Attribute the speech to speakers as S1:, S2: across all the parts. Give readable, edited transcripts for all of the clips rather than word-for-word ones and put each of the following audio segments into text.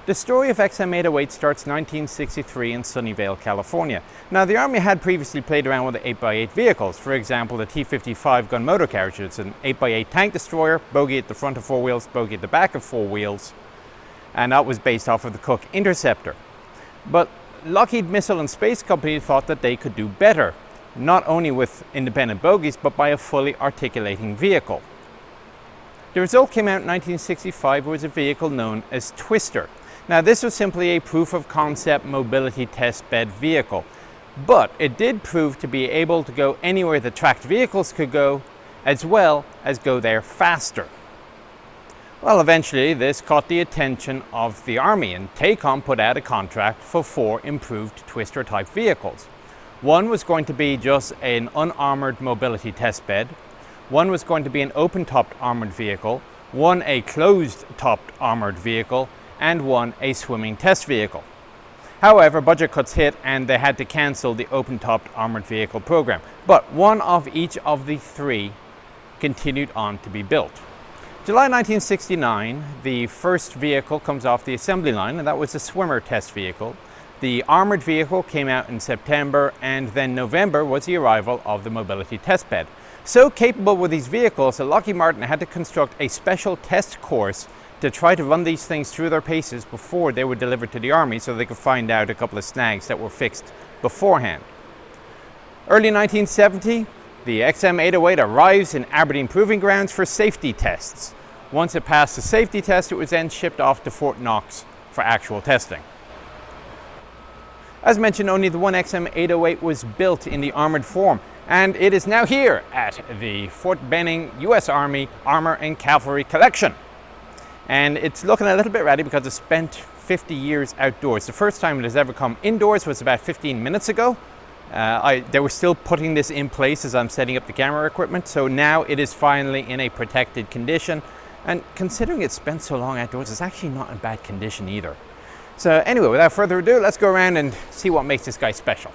S1: The story of XM808 starts 1963 in Sunnyvale, California. Now, the Army had previously played around with the 8x8 vehicles. For example, the T-55 gun motor carriage. It's an 8x8 tank destroyer, bogey at the front of 4 wheels, bogey at the back of 4 wheels. And that was based off of the Cook Interceptor. But Lockheed Missile and Space Company thought that they could do better, not only with independent bogies, but by a fully articulating vehicle. The result came out in 1965. It was a vehicle known as Twister. Now, this was simply a proof of concept mobility test bed vehicle, but it did prove to be able to go anywhere the tracked vehicles could go, as well as go there faster. Well, eventually this caught the attention of the Army, and TACOM put out a contract for 4 improved Twister type vehicles. One was going to be just an unarmored mobility test bed, one was going to be an open-topped armored vehicle, one a closed-topped armored vehicle, and one a swimming test vehicle. However, budget cuts hit and they had to cancel the open-topped armored vehicle program. But one of each of the 3 continued on to be built. July 1969, the first vehicle comes off the assembly line, and that was the swimmer test vehicle. The armored vehicle came out in September, and then November was the arrival of the mobility test bed. So capable were these vehicles that Lockheed Martin had to construct a special test course to try to run these things through their paces before they were delivered to the Army, so they could find out a couple of snags that were fixed beforehand. Early 1970, the XM808 arrives in Aberdeen Proving Grounds for safety tests. Once it passed the safety test, it was then shipped off to Fort Knox for actual testing. As mentioned, only the one XM808 was built in the armored form, and it is now here at the Fort Benning U.S. Army Armor and Cavalry Collection. And it's looking a little bit ratty because it spent 50 years outdoors. The first time it has ever come indoors was about 15 minutes ago. They were still putting this in place as I'm setting up the camera equipment, so now it is finally in a protected condition. And considering it spent so long outdoors, it's actually not in bad condition either. So anyway, without further ado, let's go around and see what makes this guy special.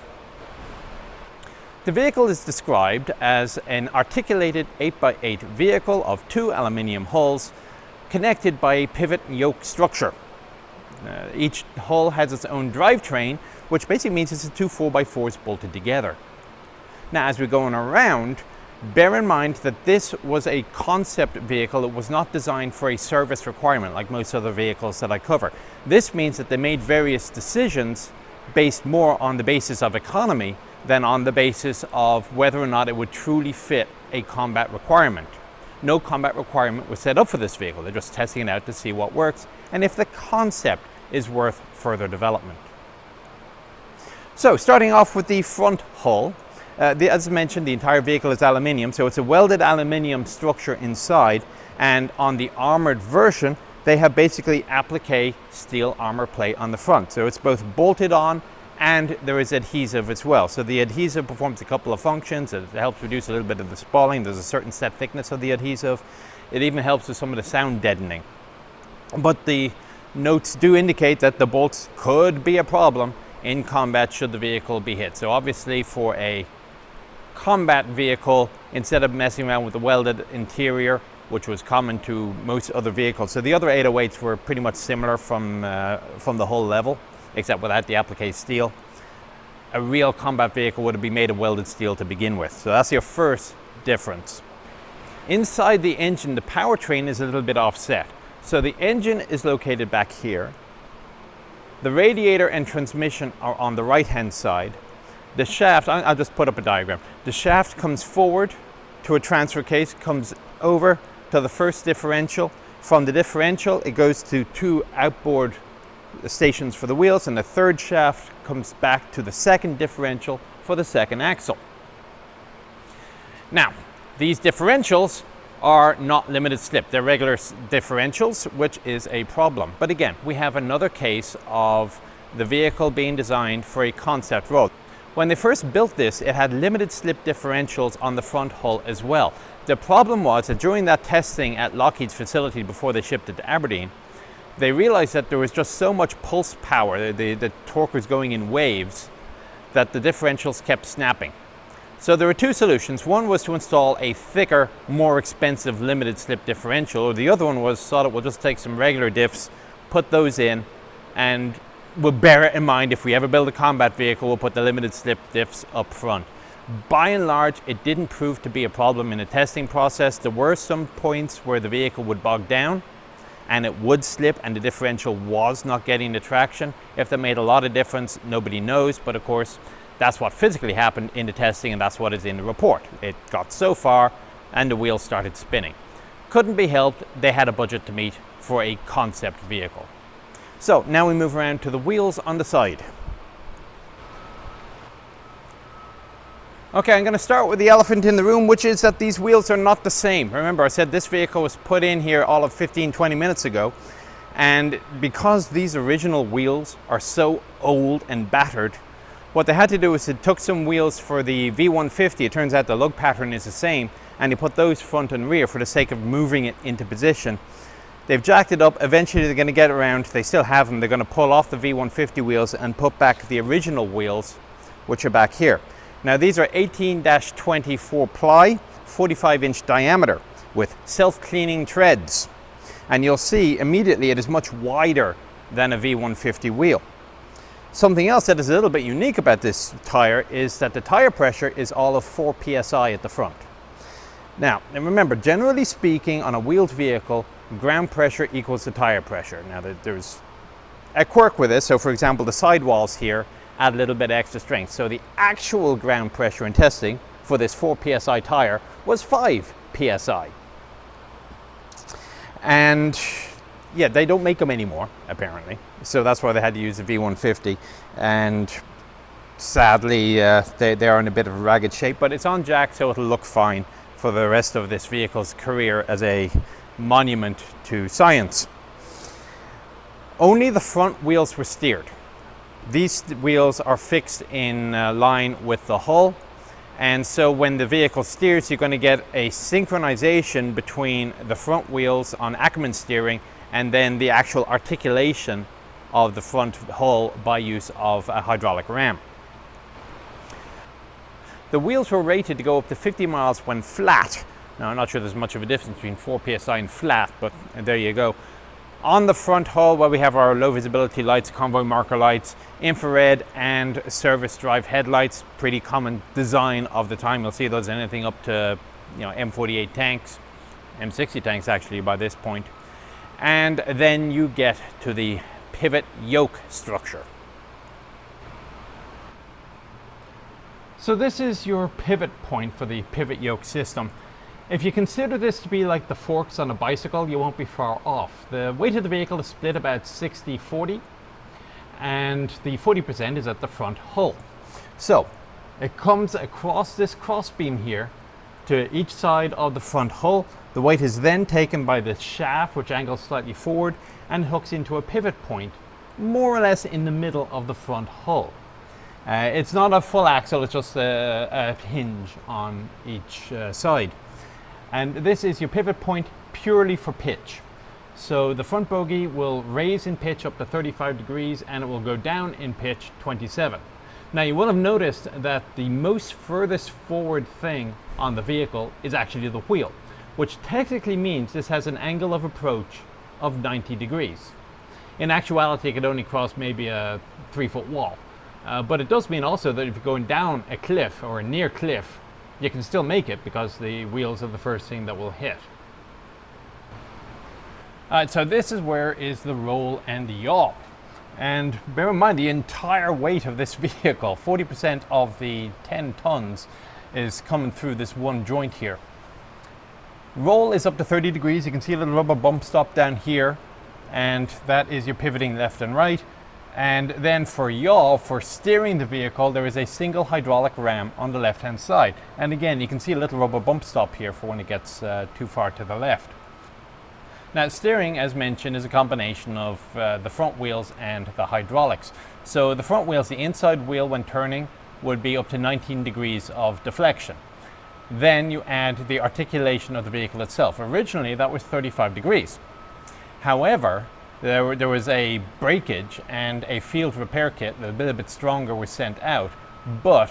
S1: The vehicle is described as an articulated 8x8 vehicle of 2 aluminium hulls connected by a pivot and yoke structure. Each hull has its own drivetrain, which basically means it's 2 4x4s bolted together. Now, as we're going around, bear in mind that this was a concept vehicle. It was not designed for a service requirement like most other vehicles that I cover. This means that they made various decisions based more on the basis of economy than on the basis of whether or not it would truly fit a combat requirement. No combat requirement was set up for this vehicle. They're just testing it out to see what works and if the concept is worth further development. So, starting off with the front hull, as mentioned, the entire vehicle is aluminium, so it's a welded aluminium structure inside, and on the armored version, they have basically applique steel armor plate on the front. So it's both bolted on and there is adhesive as well. So the adhesive performs a couple of functions. It helps reduce a little bit of the spalling. There's a certain set thickness of the adhesive. It even helps with some of the sound deadening. But the notes do indicate that the bolts could be a problem in combat should the vehicle be hit. So obviously for a combat vehicle, instead of messing around with the welded interior, which was common to most other vehicles. So the other 808s were pretty much similar from the hull level, except without the applique steel. A real combat vehicle would have been made of welded steel to begin with. So that's your first difference. Inside the engine, the powertrain is a little bit offset. So the engine is located back here. The radiator and transmission are on the right-hand side. The shaft, I'll just put up a diagram. The shaft comes forward to a transfer case, comes over to the first differential. From the differential, it goes to 2 outboard stations for the wheels, and the third shaft comes back to the second differential for the second axle. Now, these differentials are not limited slip. They're regular differentials, which is a problem. But again, we have another case of the vehicle being designed for a concept road. When they first built this, it had limited slip differentials on the front hull as well. The problem was that during that testing at Lockheed's facility before they shipped it to Aberdeen, they realized that there was just so much pulse power, the torque was going in waves, that the differentials kept snapping. So there were 2 solutions. One was to install a thicker, more expensive limited slip differential, or the other one was thought it will just take some regular diffs, put those in, and we'll bear it in mind if we ever build a combat vehicle, we'll put the limited slip diffs up front. By and large, it didn't prove to be a problem in the testing process. There were some points where the vehicle would bog down and it would slip and the differential was not getting the traction. If that made a lot of difference, nobody knows, but of course, that's what physically happened in the testing and that's what is in the report. It got so far and the wheels started spinning. Couldn't be helped, they had a budget to meet for a concept vehicle. So now we move around to the wheels on the side. Okay, I'm going to start with the elephant in the room, which is that these wheels are not the same. Remember, I said this vehicle was put in here all of 15-20 minutes ago, and because these original wheels are so old and battered, what they had to do is they took some wheels for the V150. It turns out the lug pattern is the same, and they put those front and rear for the sake of moving it into position. They've jacked it up. Eventually they're going to get around, they still have them, they're going to pull off the V150 wheels and put back the original wheels, which are back here. Now these are 18-24 ply, 45-inch diameter with self-cleaning treads. And you'll see immediately it is much wider than a V150 wheel. Something else that is a little bit unique about this tire is that the tire pressure is all of 4 psi at the front. Now, and remember, generally speaking, on a wheeled vehicle, ground pressure equals the tire pressure. Now there's a quirk with this. So for example, the sidewalls here add a little bit of extra strength. So the actual ground pressure in testing for this 4 psi tire was 5 psi. And yeah, they don't make them anymore, apparently. So that's why they had to use the V150. And sadly, they are in a bit of a ragged shape, but it's on jack, so it'll look fine for the rest of this vehicle's career as a monument to science. Only the front wheels were steered. These wheels are fixed in line with the hull, and so when the vehicle steers, you're going to get a synchronization between the front wheels on Ackerman steering and then the actual articulation of the front hull by use of a hydraulic ram. The wheels were rated to go up to 50 miles when flat. Now, I'm not sure there's much of a difference between 4 psi and flat, but there you go. On the front hull, where we have our low visibility lights, convoy marker lights, infrared and service drive headlights, pretty common design of the time. You'll see those anything up to M48 tanks, M60 tanks actually by this point. And then you get to the pivot yoke structure. So this is your pivot point for the pivot yoke system. If you consider this to be like the forks on a bicycle, you won't be far off. The weight of the vehicle is split about 60-40, and the 40% is at the front hull. So it comes across this cross beam here to each side of the front hull. The weight is then taken by the shaft, which angles slightly forward and hooks into a pivot point, more or less in the middle of the front hull. It's not a full axle, it's just a hinge on each side. And this is your pivot point purely for pitch. So the front bogie will raise in pitch up to 35 degrees and it will go down in pitch 27. Now you will have noticed that the most furthest forward thing on the vehicle is actually the wheel, which technically means this has an angle of approach of 90 degrees. In actuality, it could only cross maybe a 3-foot wall. But it does mean also that if you're going down a cliff or a near cliff, you can still make it because the wheels are the first thing that will hit. Alright, so this is where is the roll and the yaw. And bear in mind the entire weight of this vehicle, 40% of the 10 tons is coming through this one joint here. Roll is up to 30 degrees. You can see a little rubber bump stop down here, and that is your pivoting left and right. And then for yaw, for steering the vehicle, there is a single hydraulic ram on the left hand side. And again, you can see a little rubber bump stop here for when it gets too far to the left. Now steering, as mentioned, is a combination of the front wheels and the hydraulics. So the front wheels, the inside wheel when turning, would be up to 19 degrees of deflection. Then you add the articulation of the vehicle itself. Originally that was 35 degrees. However, there was a breakage and a field repair kit that a little bit stronger was sent out, but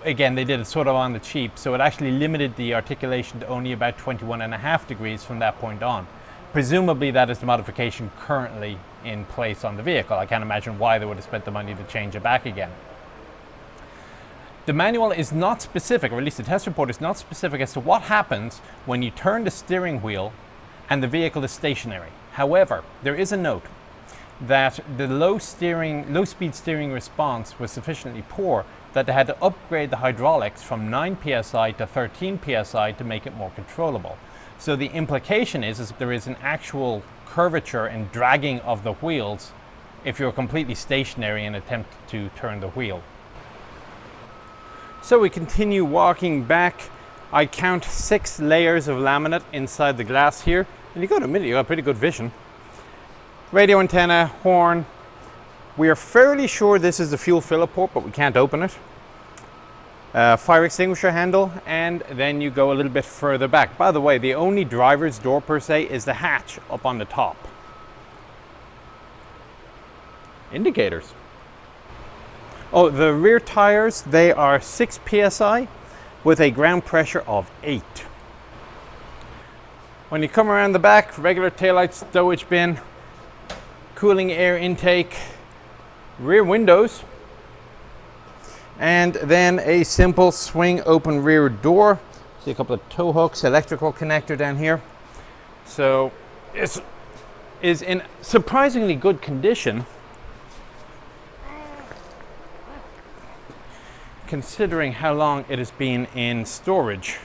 S1: again, they did it sort of on the cheap, so it actually limited the articulation to only about 21.5 degrees from that point on. Presumably that is the modification currently in place on the vehicle. I can't imagine why they would have spent the money to change it back again. The manual is not specific, or at least the test report is not specific as to what happens when you turn the steering wheel and the vehicle is stationary. However, there is a note that the low speed steering response was sufficiently poor that they had to upgrade the hydraulics from 9 psi to 13 psi to make it more controllable. So the implication is that there is an actual curvature and dragging of the wheels if you're completely stationary and attempt to turn the wheel. So we continue walking back. I count 6 layers of laminate inside the glass here, and you got a minute, you got pretty good vision. Radio antenna, horn. We are fairly sure this is the fuel filler port, but we can't open it. Fire extinguisher handle, and then you go a little bit further back. By the way, the only driver's door per se is the hatch up on the top. Indicators. Oh, the rear tires, they are 6 psi with a ground pressure of 8. When you come around the back, regular taillights, stowage bin, cooling air intake, rear windows, and then a simple swing open rear door. See a couple of tow hooks, electrical connector down here. So it is in surprisingly good condition considering how long it has been in storage.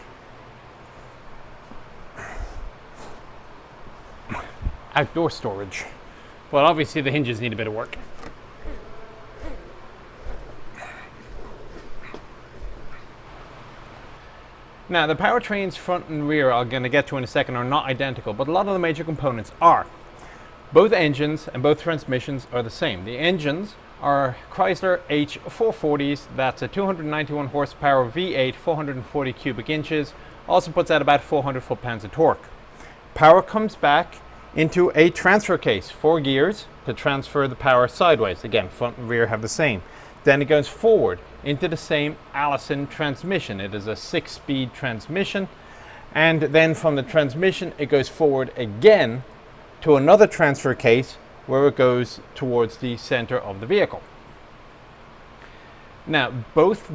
S1: Outdoor storage. Well, obviously the hinges need a bit of work. Now, the powertrains front and rear, I'm going to get to in a second, are not identical, but a lot of the major components are. Both engines and both transmissions are the same. The engines are Chrysler H440s, that's a 291 horsepower V8, 440 cubic inches, also puts out about 400 foot-pounds of torque. Power comes back into a transfer case, 4 gears to transfer the power sideways. Again, front and rear have the same. Then it goes forward into the same Allison transmission. It is a 6-speed transmission. And then from the transmission, it goes forward again to another transfer case where it goes towards the center of the vehicle. Now, both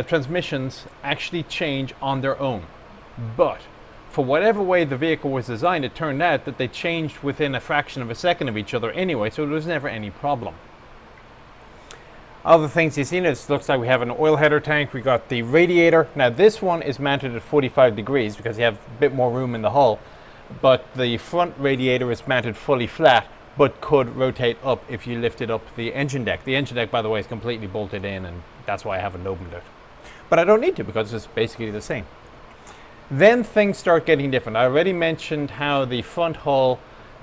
S1: transmissions actually change on their own, but for whatever way the vehicle was designed, it turned out that they changed within a fraction of a second of each other anyway, so there was never any problem. Other things you see, it looks like we have an oil header tank, we got the radiator. Now this one is mounted at 45 degrees because you have a bit more room in the hull, but the front radiator is mounted fully flat, but could rotate up if you lifted up the engine deck. The engine deck, by the way, is completely bolted in, and that's why I haven't opened it. But I don't need to because it's basically the same. Then things start getting different. I already mentioned how the front hull,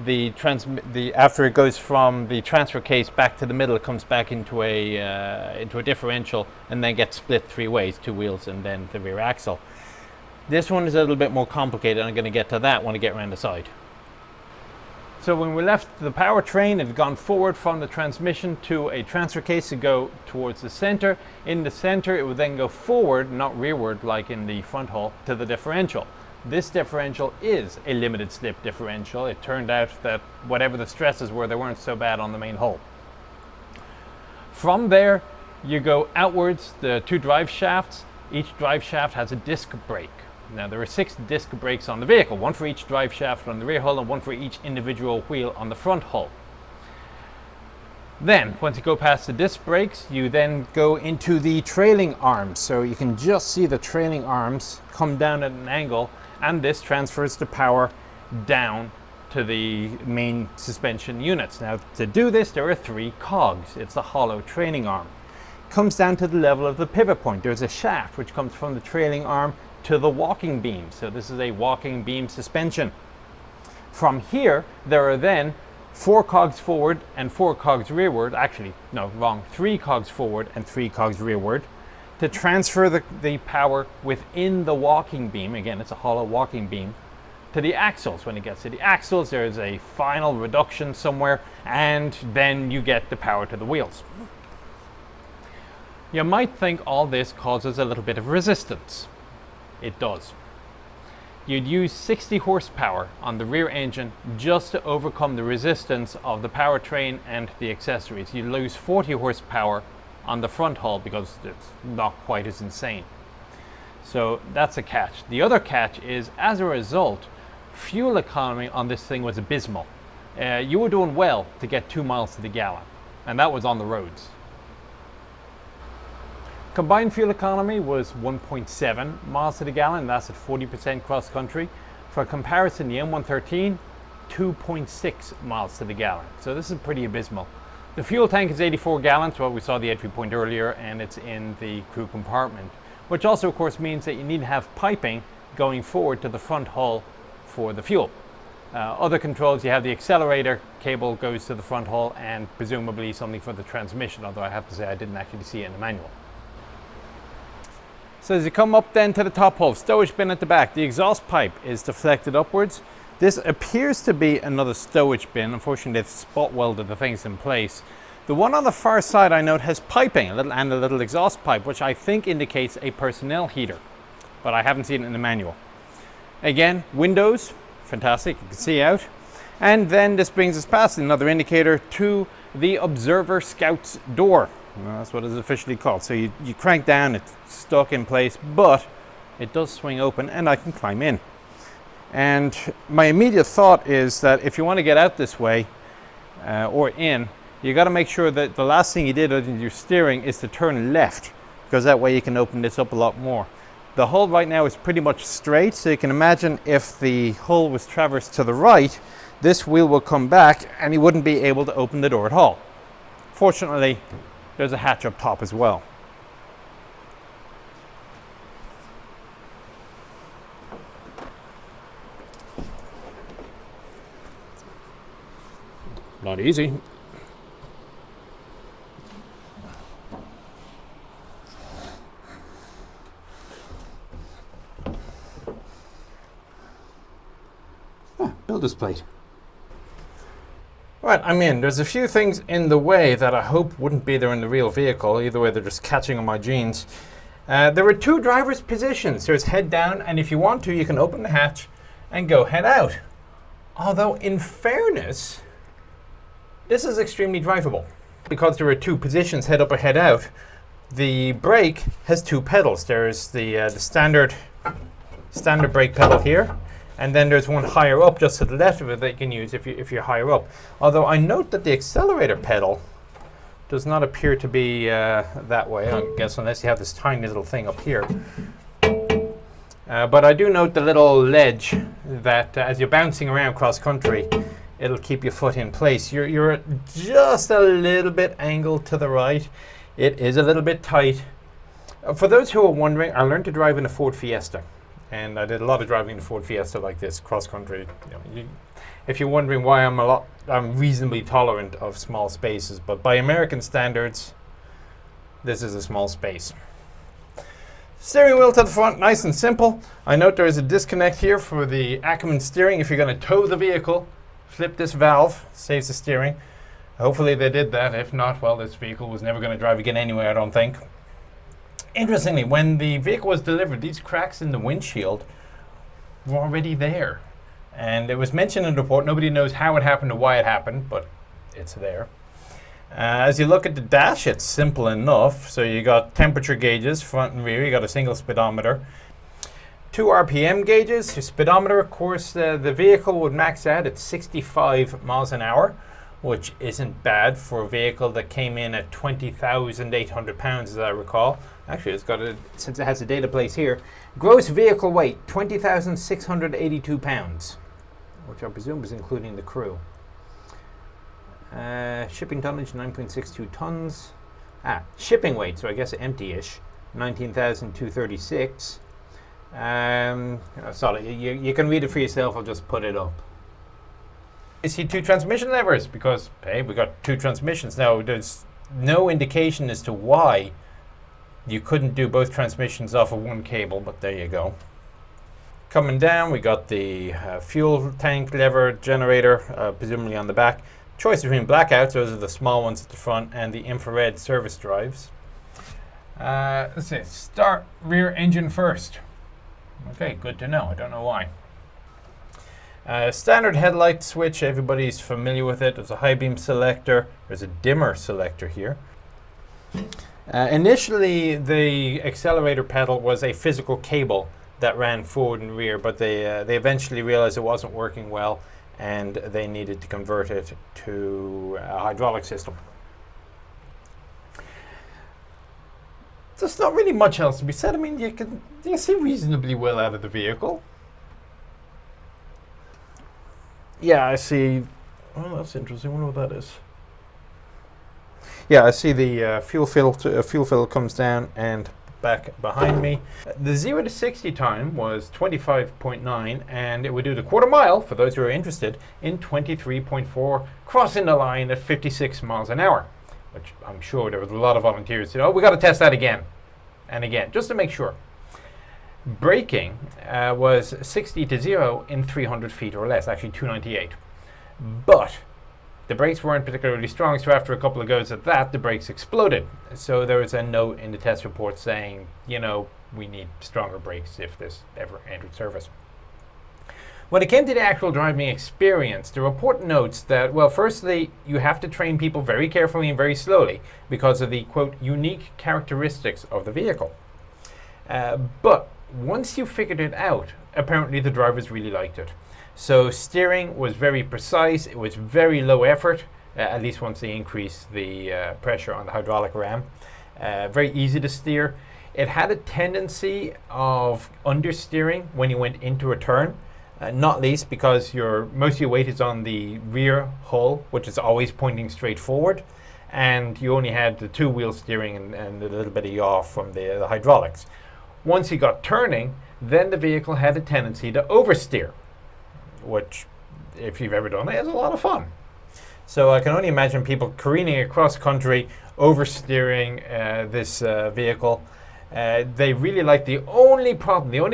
S1: after it goes from the transfer case back to the middle, it comes back into a differential and then gets split 3 ways, 2 wheels and then the rear axle. This one is a little bit more complicated, and I'm going to get to that when I get around the side. So when we left the powertrain, it had gone forward from the transmission to a transfer case to go towards the center. In the center, it would then go forward, not rearward like in the front hull, to the differential. This differential is a limited slip differential. It turned out that whatever the stresses were, they weren't so bad on the main hull. From there, you go outwards, the 2 drive shafts. Each drive shaft has a disc brake. Now there are 6 disc brakes on the vehicle, 1 for each drive shaft on the rear hull and 1 for each individual wheel on the front hull. Then, once you go past the disc brakes, you then go into the trailing arms. So you can just see the trailing arms come down at an angle, and this transfers the power down to the main suspension units. Now to do this, there are 3 cogs. It's a hollow trailing arm. It comes down to the level of the pivot point. There's a shaft which comes from the trailing arm to the walking beam. So this is a walking beam suspension. From here, there are then 4 cogs forward and 4 cogs rearward. Actually, no, wrong. 3 cogs forward and 3 cogs rearward to transfer the power within the walking beam. Again, it's a hollow walking beam, to the axles. When it gets to the axles, there is a final reduction somewhere, and then you get the power to the wheels. You might think all this causes a little bit of resistance. It does. you'd use 60 horsepower on the rear engine just to overcome the resistance of the powertrain and the accessories. You lose 40 horsepower on the front hull because it's not quite as insane. So that's a catch. The other catch is, as a result, fuel economy on this thing was abysmal. You were doing well to get 2 miles to the gallon, and that was on the roads. Combined fuel economy was 1.7 miles to the gallon. That's at 40% cross country. For comparison, the M113, 2.6 miles to the gallon. So this is pretty abysmal. The fuel tank is 84 gallons, well, we saw the entry point earlier, and it's in the crew compartment, which also, of course, means that you need to have piping going forward to the front hull for the fuel. Other controls, you have the accelerator cable goes to the front hull, and presumably something for the transmission, although I have to say I didn't actually see it in the manual. So as you come up then to the top hull, stowage bin at the back, the exhaust pipe is deflected upwards. This appears to be another stowage bin. Unfortunately, they've spot welded the things in place. The one on the far side, I note, has piping and a little exhaust pipe, which I think indicates a personnel heater, but I haven't seen it in the manual. Again, windows, fantastic, you can see out. And then this brings us past another indicator to the observer scout's door. Well, that's what it's officially called. So you crank down, it's stuck in place, but it does swing open and I can climb in. And my immediate thought is that if you want to get out this way or in, you got to make sure that the last thing you did in your steering is to turn left, because that way you can open this up a lot more. The hull right now is pretty much straight, so you can imagine if the hull was traversed to the right, this wheel will come back and you wouldn't be able to open the door at all. Fortunately, there's a hatch up top as well. Not easy. Builder's plate. Right, I'm in. There's a few things in the way that I hope wouldn't be there in the real vehicle. Either way, they're just catching on my jeans. There were two driver's positions. There's head down, and if you want to, you can open the hatch and go head out. Although, in fairness, this is extremely drivable. Because there are two positions, head up or head out, the brake has two pedals. There's the standard brake pedal here, and then there's one higher up just to the left of it that you can use if you're higher up. Although I note that the accelerator pedal does not appear to be that way, I guess, unless you have this tiny little thing up here. But I do note the little ledge that as you're bouncing around cross country, it'll keep your foot in place. You're just a little bit angled to the right. It is a little bit tight. For those who are wondering, I learned to drive in a Ford Fiesta. And I did a lot of driving in a Ford Fiesta like this, cross country. If you're wondering why I'm reasonably tolerant of small spaces, but by American standards, this is a small space. Steering wheel to the front, nice and simple. I note there is a disconnect here for the Ackerman steering. If you're going to tow the vehicle, flip this valve, saves the steering. Hopefully they did that. If not, well, this vehicle was never going to drive again anyway, I don't think. Interestingly, when the vehicle was delivered, these cracks in the windshield were already there. And it was mentioned in the report. Nobody knows how it happened or why it happened, but it's there. As you look at the dash, it's simple enough. So you got temperature gauges, front and rear. You got a single speedometer. 2 RPM gauges. Your speedometer, of course, the vehicle would max out at 65 miles an hour, which isn't bad for a vehicle that came in at 20,800 pounds, as I recall. Actually, it's got since it has a data place here. Gross vehicle weight, 20,682 pounds, which I presume is including the crew. Shipping tonnage, 9.62 tons. Shipping weight, so I guess empty-ish, 19,236. Sorry, you can read it for yourself. I'll just put it up. You see two transmission levers because, hey, we got two transmissions. Now, there's no indication as to why you couldn't do both transmissions off of one cable, but there you go. Coming down, we got the fuel tank lever generator, presumably on the back. Choice between blackouts, those are the small ones at the front, and the infrared service drives. Let's see, start rear engine first. Okay, good to know. I don't know why. Standard headlight switch, everybody's familiar with it. There's a high beam selector. There's a dimmer selector here. Initially, the accelerator pedal was a physical cable that ran forward and rear, but they eventually realized it wasn't working well, and they needed to convert it to a hydraulic system. There's not really much else to be said. I mean, you can see reasonably well out of the vehicle. Yeah, I see. Oh, that's interesting. I wonder what that is. Yeah, I see the fuel fill comes down and back behind me. The 0 to 60 time was 25.9, and it would do the quarter mile, for those who are interested, in 23.4, crossing the line at 56 miles an hour, which I'm sure there was a lot of volunteers who said, oh, we got to test that again and again, just to make sure. Braking was 60 to 0 in 300 feet or less, actually 298. But the brakes weren't particularly strong, so after a couple of goes at that, the brakes exploded. So there was a note in the test report saying, you know, we need stronger brakes if this ever entered service. When it came to the actual driving experience, the report notes that, well, firstly, you have to train people very carefully and very slowly because of the, quote, unique characteristics of the vehicle. But once you figured it out, apparently the drivers really liked it. So steering was very precise, it was very low effort, at least once they increased the pressure on the hydraulic ram. Very easy to steer. It had a tendency of understeering when you went into a turn, not least because most of your weight is on the rear hull, which is always pointing straight forward, and you only had the two-wheel steering and a little bit of yaw from the hydraulics. Once you got turning, then the vehicle had a tendency to oversteer, which, if you've ever done it, is a lot of fun. So I can only imagine people careening across country, oversteering this vehicle. They really liked. The only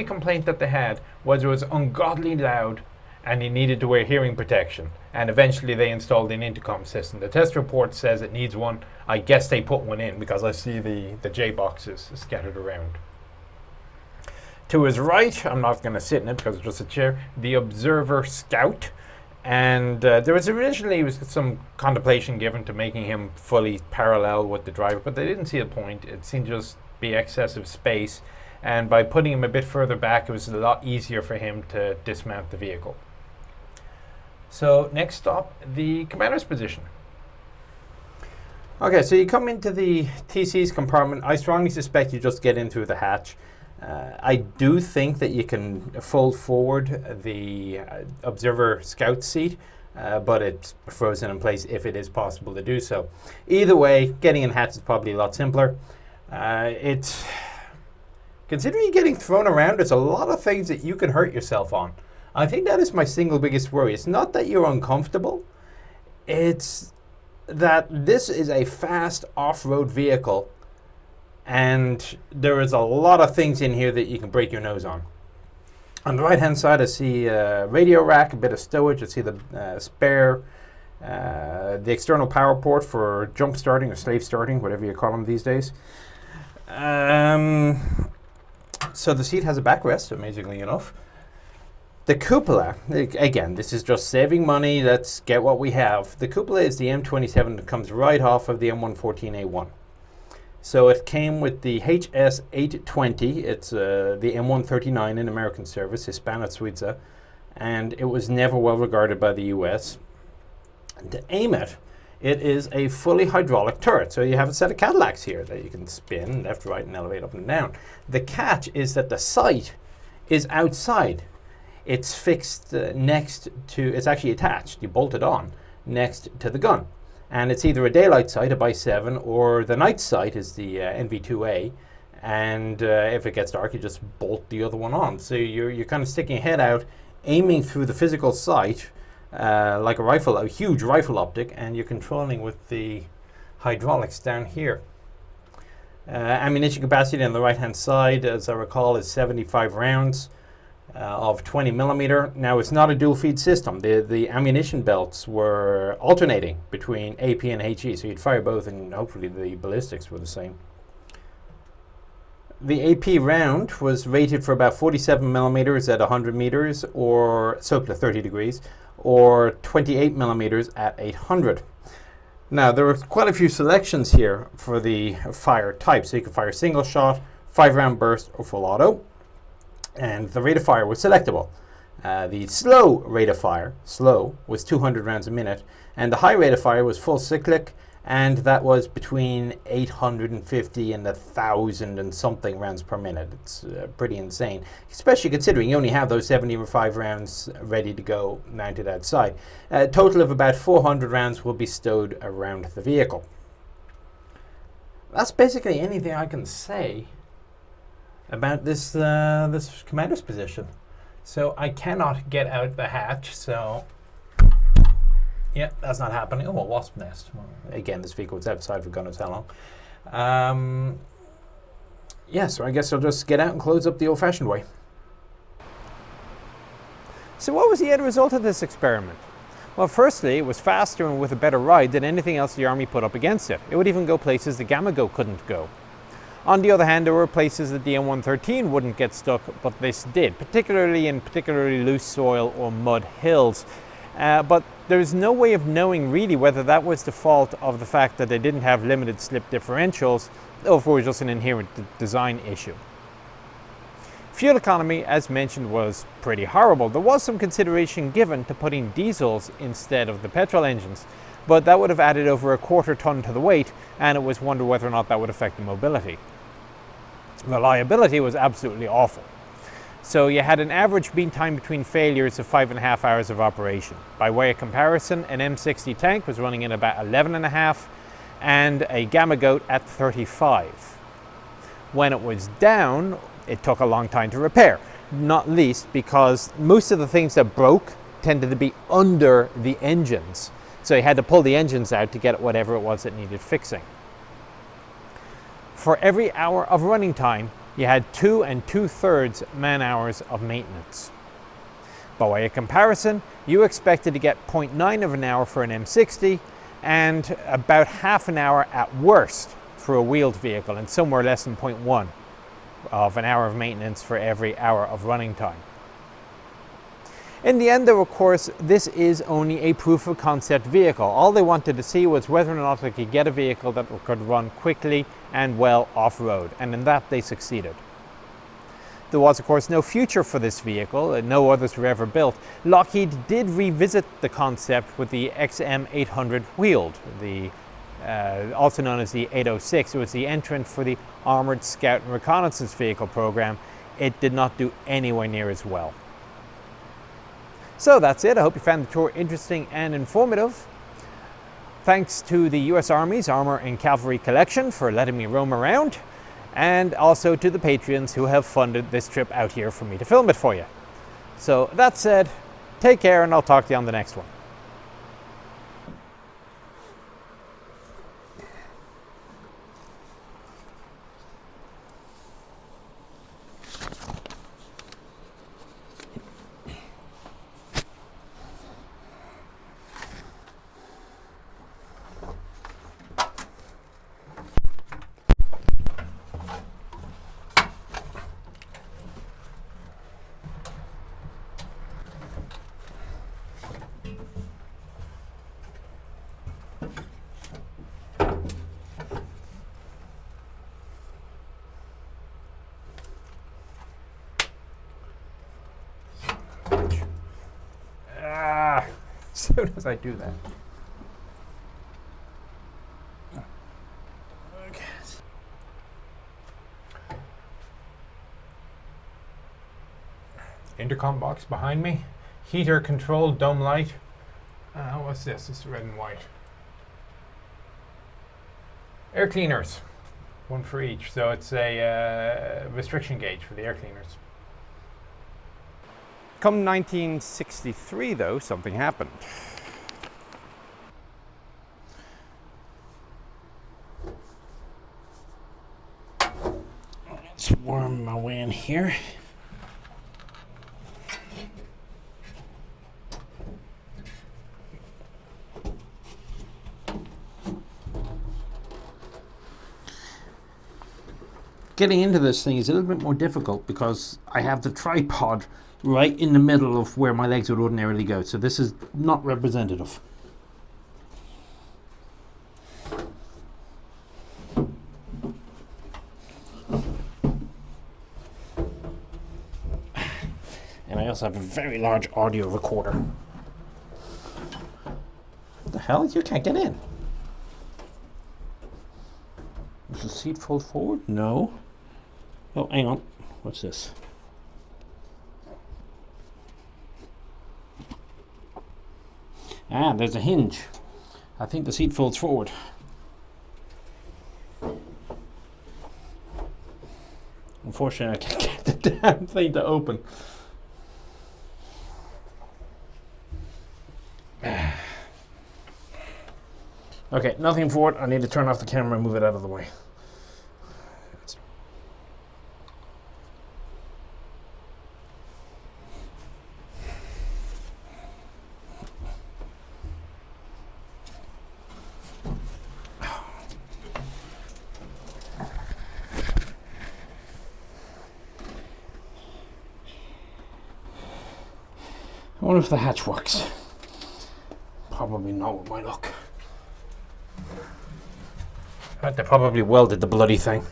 S1: complaint that they had was it was ungodly loud and you needed to wear hearing protection. And eventually they installed an intercom system. The test report says it needs one. I guess they put one in because I see the J boxes scattered around. To his right, I'm not going to sit in it because it's just a chair, the Observer Scout. And there was originally some contemplation given to making him fully parallel with the driver, but they didn't see a point. It seemed to just be excessive space. And by putting him a bit further back, it was a lot easier for him to dismount the vehicle. So next stop, the commander's position. Okay, so you come into the TC's compartment. I strongly suspect you just get in through the hatch. I do think that you can fold forward the Observer Scout seat, but it's frozen in place if it is possible to do so. Either way, getting in hatch is probably a lot simpler. It's considering you're getting thrown around, there's a lot of things that you can hurt yourself on. I think that is my single biggest worry. It's not that you're uncomfortable, it's that this is a fast off-road vehicle, and there is a lot of things in here that you can break your nose on. On the right hand side I see a radio rack, a bit of stowage. I see the spare, the external power port for jump starting or slave starting, whatever you call them these days. So the seat has a backrest, amazingly enough. The cupola, again, this is just saving money, let's get what we have. The cupola is the M27 that comes right off of the M114A1. So it came with the HS820, it's the M139 in American service, Hispana Suiza, and it was never well regarded by the US. And to aim it, it is a fully hydraulic turret. So you have a set of Cadillacs here that you can spin left, right, and elevate up and down. The catch is that the sight is outside. It's fixed next to, it's actually attached, you bolt it on, next to the gun. And it's either a daylight sight, a by-7, or the night sight is the NV2A. And if it gets dark, you just bolt the other one on. So you're kind of sticking your head out, aiming through the physical sight, like a rifle, a huge rifle optic, and you're controlling with the hydraulics down here. Ammunition capacity on the right-hand side, as I recall, is 75 rounds of 20 millimeter. Now, it's not a dual feed system. The ammunition belts were alternating between AP and HE, so you'd fire both, and hopefully the ballistics were the same. The AP round was rated for about 47 millimeters at 100 meters, or so to 30 degrees, or 28 millimeters at 800. Now, there were quite a few selections here for the fire type. So you could fire single shot, 5-round burst, or full auto. And the rate of fire was selectable. The slow rate of fire, slow, was 200 rounds a minute. And the high rate of fire was full cyclic, and that was between 850 and 1,000 and something rounds per minute. It's pretty insane, especially considering you only have those 75 rounds ready to go mounted outside. A total of about 400 rounds will be stowed around the vehicle. That's basically anything I can say about this this commander's position. So I cannot get out the hatch, so yeah, that's not happening. Oh, a wasp nest. Well, again, this vehicle was outside for God knows how long. Yeah, so I guess I'll just get out and close up the old-fashioned way. So what was the end result of this experiment? Well, firstly, it was faster and with a better ride than anything else the Army put up against it. It would even go places the Gamma Go couldn't go. On the other hand, there were places that the M113 wouldn't get stuck, but this did, particularly in particularly loose soil or mud hills. But there's no way of knowing really whether that was the fault of the fact that they didn't have limited slip differentials, or if it was just an inherent design issue. Fuel economy, as mentioned, was pretty horrible. There was some consideration given to putting diesels instead of the petrol engines, but that would have added over 1/4 ton to the weight, and it was wondered whether or not that would affect the mobility. Reliability was absolutely awful. So you had an average mean time between failures of 5.5 hours of operation. By way of comparison, an M60 tank was running in about 11.5 and a Gamma Goat at 35. When it was down, it took a long time to repair, not least because most of the things that broke tended to be under the engines. So you had to pull the engines out to get whatever it was that needed fixing. For every hour of running time, you had 2 2/3 man-hours of maintenance. By way of comparison, you expected to get 0.9 of an hour for an M60 and about half an hour at worst for a wheeled vehicle, and somewhere less than 0.1 of an hour of maintenance for every hour of running time. In the end, though, of course, this is only a proof of concept vehicle. All they wanted to see was whether or not they could get a vehicle that could run quickly and well off-road, and in that they succeeded. There was, of course, no future for this vehicle, and no others were ever built. Lockheed did revisit the concept with the XM808 wheeled, also known as the 806. It was the entrant for the Armored Scout and Reconnaissance Vehicle program. It did not do anywhere near as well. So that's it. I hope you found the tour interesting and informative. Thanks to the US Army's Armor and Cavalry collection for letting me roam around, and also to the Patreons who have funded this trip out here for me to film it for you. So that said, take care, and I'll talk to you on the next one. As soon as I do that. Okay. Intercom box behind me. Heater controlled dome light. What's this? It's red and white. Air cleaners. One for each. So it's a restriction gauge for the air cleaners. Come 1963, though, something happened. Let's worm my way in here.
S2: getting into this thing is a little bit more difficult because I have the tripod right in the middle of where my legs would ordinarily go, so this is not representative. And I also have a very large audio recorder. What the hell? You can't get in. Does the seat fold forward? No. Oh, hang on. What's this? Ah, there's a hinge. I think the seat folds forward. Unfortunately, I can't get the damn thing to open. Okay, nothing for it. I need to turn off the camera and move it out of the way. I wonder if the hatch works. Probably not with my luck. They probably welded the bloody thing.